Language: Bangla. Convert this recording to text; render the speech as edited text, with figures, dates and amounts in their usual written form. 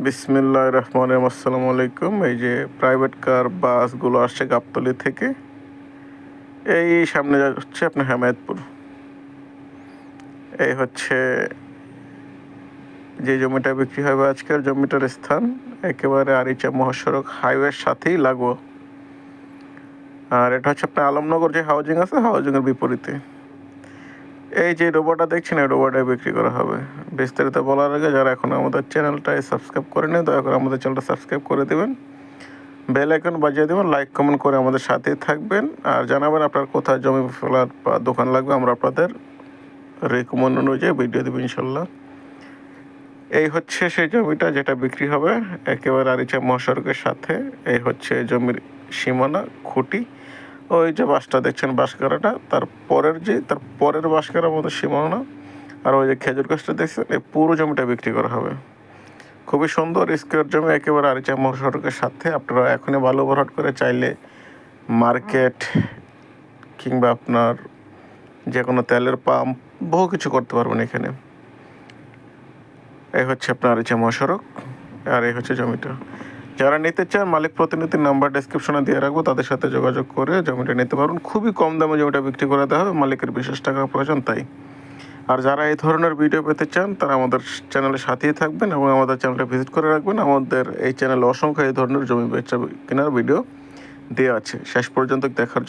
বিসমিল্লাহির রহমানির রহিম। আসসালামু আলাইকুম। এই যে প্রাইভেট কার বাসগুলো আসছে গাবতলী থেকে, এই সামনে হচ্ছে আপনার হেমায়েতপুর। এই হচ্ছে যে জমিটা বিক্রি হবে আজকের জমিটার স্থান একেবারে আরিচা মহাসড়ক হাইওয়ের সাথেই লাগো। আর এটা হচ্ছে আপনার আলমনগর যে হাউজিং আছে, হাউজিংয়ের বিপরীতে। এই যে রোবটটা দেখছেন, এই রোবটটা বিক্রি করা হবে। বিস্তারিত বলার আগে যারা এখন আমাদের চ্যানেলটায় সাবস্ক্রাইব করেনি, দয়া করে আমাদের চ্যানেলটা সাবস্ক্রাইব করে দেবেন, বেল আইকন বাজিয়ে দেবেন, লাইক কমেন্ট করে আমাদের সাথেই থাকবেন, আর জানাবেন আপনার কোথায় জমি ফেলার বা দোকান লাগবে। আমরা আপনাদের রেকমেন্ড অনুযায়ী ভিডিও দেবো ইনশাল্লাহ। এই হচ্ছে সেই জমিটা যেটা বিক্রি হবে একেবারে আরিচা মহাসড়কের সাথে। এই হচ্ছে জমির সীমানা খুঁটি। ওই যে বাসটা দেখছেন, বাঁশগাড়াটা, তার পরের বাঁশগাড়ার মতো সীমানা। আর ওই যে খেজুর গাছটা দেখছেন, এই পুরো জমিটা বিক্রি করা হবে। খুবই সুন্দর স্কোয়ার জমি, একেবারে আরিচা মহাসড়কের সাথে। আপনারা এখনই ভালো ওভারহাট করে চাইলে মার্কেট কিংবা আপনার যে কোনো তেলের পাম্প বহু কিছু করতে পারবেন এখানে। এই হচ্ছে আপনার আরিচা মহাসড়ক, আর এই হচ্ছে জমিটা। যারা নিতে চান, মালিক প্রতিনিধির নাম্বার ডেসক্রিপশনে দিয়ে রাখবো, তাদের সাথে যোগাযোগ করে জমিটা নিতে পারবেন। খুবই কম দামে জমিটা বিক্রি করে দেওয়া হবে, মালিকের বিশেষ টাকার প্রয়োজন তাই। আর যারা এই ধরনের ভিডিও পেতে চান তারা আমাদের চ্যানেলের সাথেই থাকবেন এবং আমাদের চ্যানেলটা ভিজিট করে রাখবেন। আমাদের এই চ্যানেলে অসংখ্য এই ধরনের জমি বেচা কেনার ভিডিও দেওয়া আছে। শেষ পর্যন্ত দেখার জন্য